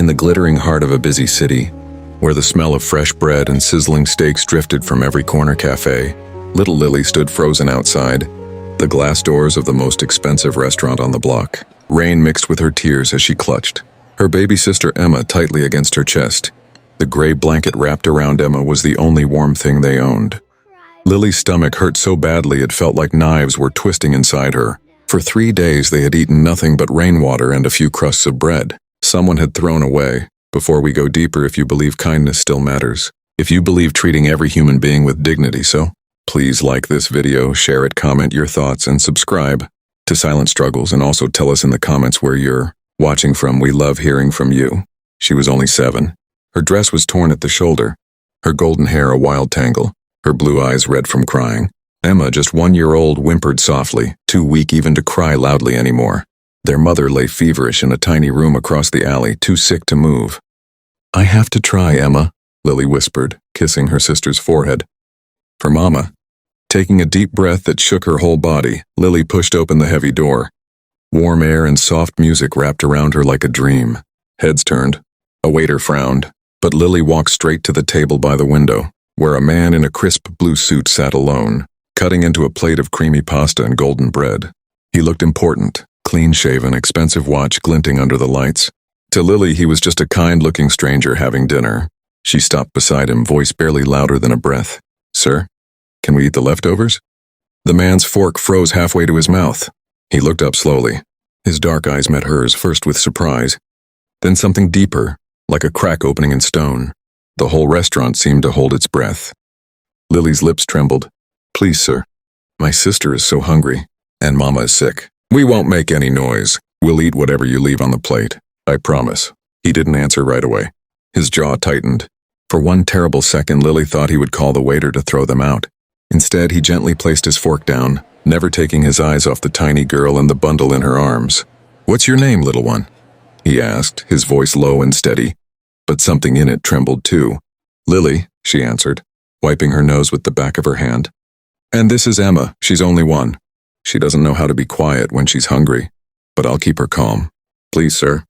In the glittering heart of a busy city, where the smell of fresh bread and sizzling steaks drifted from every corner cafe, little Lily stood frozen outside the glass doors of the most expensive restaurant on the block. Rain mixed with her tears as she clutched her baby sister Emma tightly against her chest. The gray blanket wrapped around Emma was the only warm thing they owned. Lily's stomach hurt so badly it felt like knives were twisting inside her. For 3 days they had eaten nothing but rainwater and a few crusts of bread someone had thrown away. Before we go deeper, if you believe kindness still matters, if you believe treating every human being with dignity, so please like this video, share it, comment your thoughts, and subscribe to Silent Struggles, and also tell us in the comments where you're watching from. We love hearing from you. She was only 7. Her dress was torn at the shoulder, her golden hair a wild tangle, her blue eyes red from crying. Emma, just 1 year old, whimpered softly, too weak even to cry loudly anymore. Their mother lay feverish in a tiny room across the alley, too sick to move. "I have to try, Emma," Lily whispered, kissing her sister's forehead. "For Mama." Taking a deep breath that shook her whole body, Lily pushed open the heavy door. Warm air and soft music wrapped around her like a dream. Heads turned. A waiter frowned, but Lily walked straight to the table by the window, where a man in a crisp blue suit sat alone, cutting into a plate of creamy pasta and golden bread. He looked important, clean-shaven, expensive watch glinting under the lights. To Lily, he was just a kind-looking stranger having dinner. She stopped beside him, voice barely louder than a breath. "Sir, can we eat the leftovers?" The man's fork froze halfway to his mouth. He looked up slowly. His dark eyes met hers, first with surprise, then something deeper, like a crack opening in stone. The whole restaurant seemed to hold its breath. Lily's lips trembled. "Please, sir. My sister is so hungry, and Mama is sick. We won't make any noise. We'll eat whatever you leave on the plate. I promise." He didn't answer right away. His jaw tightened. For one terrible second, Lily thought he would call the waiter to throw them out. Instead, he gently placed his fork down, never taking his eyes off the tiny girl and the bundle in her arms. "What's your name, little one?" he asked, his voice low and steady, but something in it trembled too. "Lily," she answered, wiping her nose with the back of her hand. "And this is Emma. She's only 1. She doesn't know how to be quiet when she's hungry, but I'll keep her calm. Please, sir."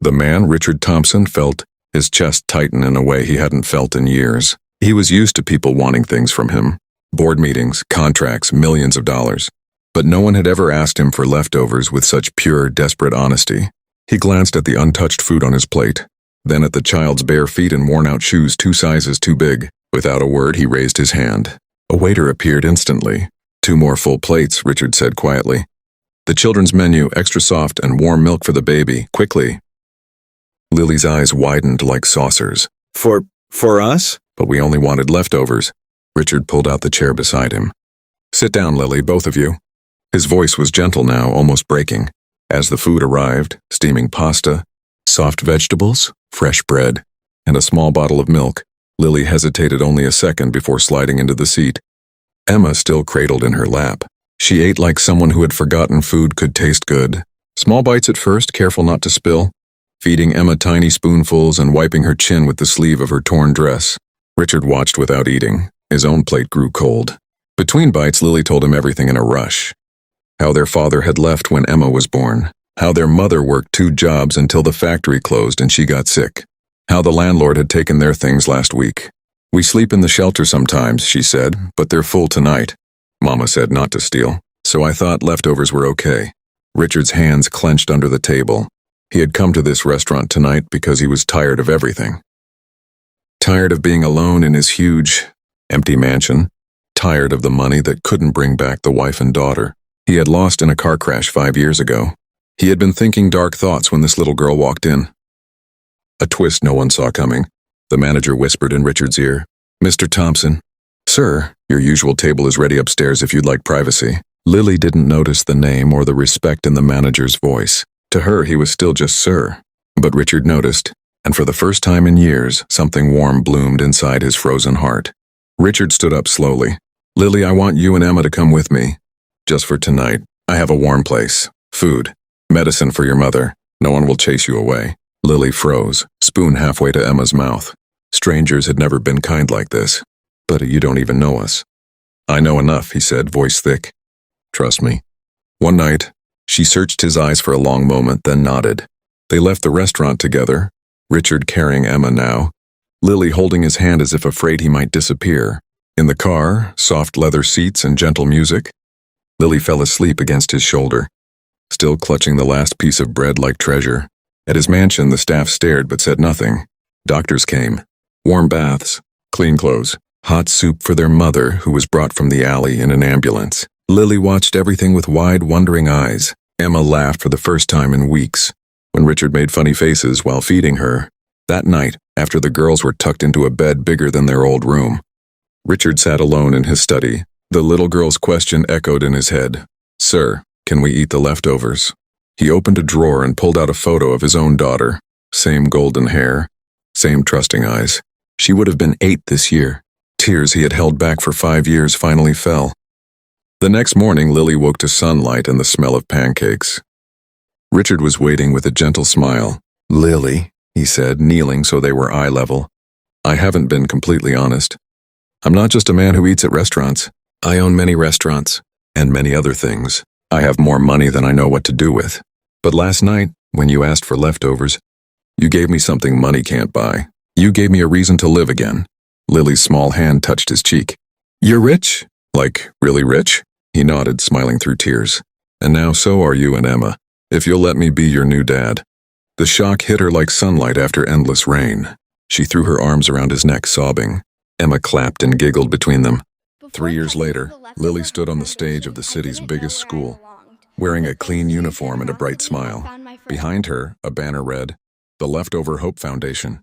The man, Richard Thompson, felt his chest tighten in a way he hadn't felt in years. He was used to people wanting things from him. Board meetings, contracts, millions of dollars. But no one had ever asked him for leftovers with such pure, desperate honesty. He glanced at the untouched food on his plate, then at the child's bare feet and worn-out shoes 2 sizes too big. Without a word, he raised his hand. A waiter appeared instantly. "2 more full plates," Richard said quietly. "The children's menu, extra soft and warm milk for the baby, quickly." Lily's eyes widened like saucers. For us?" "But we only wanted leftovers." Richard pulled out the chair beside him. "Sit down, Lily, both of you." His voice was gentle now, almost breaking. As the food arrived, steaming pasta, soft vegetables, fresh bread, and a small bottle of milk, Lily hesitated only a second before sliding into the seat. Emma still cradled in her lap. She ate like someone who had forgotten food could taste good. Small bites at first, careful not to spill, feeding Emma tiny spoonfuls and wiping her chin with the sleeve of her torn dress. Richard watched without eating. His own plate grew cold. Between bites, Lily told him everything in a rush. How their father had left when Emma was born. How their mother worked 2 jobs until the factory closed and she got sick. How the landlord had taken their things last week. "We sleep in the shelter sometimes," she said, "but they're full tonight. Mama said not to steal, so I thought leftovers were okay." Richard's hands clenched under the table. He had come to this restaurant tonight because he was tired of everything. Tired of being alone in his huge, empty mansion. Tired of the money that couldn't bring back the wife and daughter he had lost in a car crash 5 years ago. He had been thinking dark thoughts when this little girl walked in. A twist no one saw coming. The manager whispered in Richard's ear. "Mr. Thompson." "Sir, your usual table is ready upstairs if you'd like privacy." Lily didn't notice the name or the respect in the manager's voice. To her, he was still just sir. But Richard noticed, and for the first time in years, something warm bloomed inside his frozen heart. Richard stood up slowly. "Lily, I want you and Emma to come with me. Just for tonight. I have a warm place, food, medicine for your mother. No one will chase you away." Lily froze, spoon halfway to Emma's mouth. Strangers had never been kind like this. "But you don't even know us." "I know enough," he said, voice thick. "Trust me." One night, she searched his eyes for a long moment, then nodded. They left the restaurant together. Richard carrying Emma now, Lily holding his hand as if afraid he might disappear. In the car, soft leather seats and gentle music. Lily fell asleep against his shoulder, still clutching the last piece of bread like treasure. At his mansion, the staff stared but said nothing. Doctors came. Warm baths, clean clothes, hot soup for their mother, who was brought from the alley in an ambulance. Lily watched everything with wide, wondering eyes. Emma laughed for the first time in weeks, when Richard made funny faces while feeding her. That night, after the girls were tucked into a bed bigger than their old room, Richard sat alone in his study. The little girl's question echoed in his head. "Sir, can we eat the leftovers?" He opened a drawer and pulled out a photo of his own daughter. Same golden hair, same trusting eyes. She would have been 8 this year. Tears he had held back for 5 years finally fell. The next morning, Lily woke to sunlight and the smell of pancakes. Richard was waiting with a gentle smile. "Lily," he said, kneeling so they were eye level, "I haven't been completely honest. I'm not just a man who eats at restaurants. I own many restaurants, and many other things. I have more money than I know what to do with. But last night, when you asked for leftovers, you gave me something money can't buy. You gave me a reason to live again." Lily's small hand touched his cheek. "You're rich? Like, really rich?" He nodded, smiling through tears. "And now so are you and Emma, if you'll let me be your new dad." The shock hit her like sunlight after endless rain. She threw her arms around his neck, sobbing. Emma clapped and giggled between them. 3 years later, Lily stood on the stage of the city's biggest school, wearing a clean uniform and a bright smile. Behind her, a banner read, "The Leftover Hope Foundation."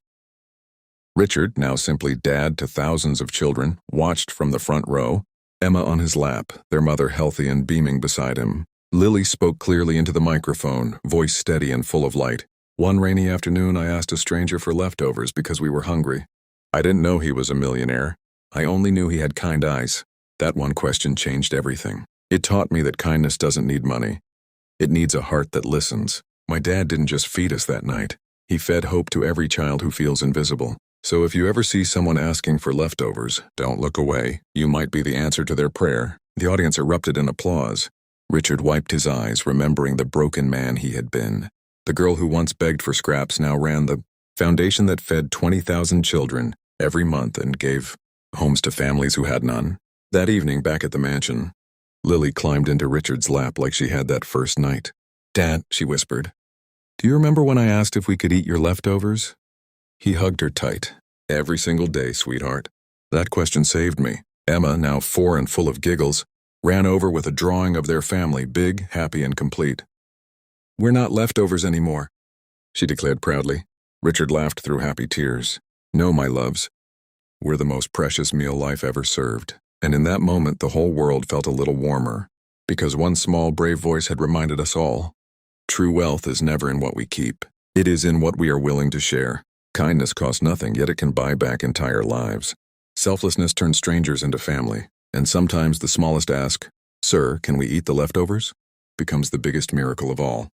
Richard, now simply dad to thousands of children, watched from the front row, Emma on his lap, their mother healthy and beaming beside him. Lily spoke clearly into the microphone, voice steady and full of light. "One rainy afternoon, I asked a stranger for leftovers because we were hungry. I didn't know he was a millionaire. I only knew he had kind eyes. That one question changed everything. It taught me that kindness doesn't need money. It needs a heart that listens." My dad didn't just feed us that night. He fed hope to every child who feels invisible. So if you ever see someone asking for leftovers, don't look away. You might be the answer to their prayer. The audience erupted in applause. Richard wiped his eyes, remembering the broken man he had been. The girl who once begged for scraps now ran the foundation that fed 20,000 children every month and gave homes to families who had none. That evening, back at the mansion, Lily climbed into Richard's lap like she had that first night. "Dad," she whispered, "do you remember when I asked if we could eat your leftovers?" He hugged her tight. "Every single day, sweetheart." That question saved me. Emma, now 4 and full of giggles, ran over with a drawing of their family, big, happy, and complete. "We're not leftovers anymore," she declared proudly. Richard laughed through happy tears. "No, my loves. We're the most precious meal life ever served." And in that moment, the whole world felt a little warmer, because one small, brave voice had reminded us all, true wealth is never in what we keep. It is in what we are willing to share. Kindness costs nothing, yet it can buy back entire lives. Selflessness turns strangers into family, and sometimes the smallest ask, "Sir, can we eat the leftovers?" becomes the biggest miracle of all.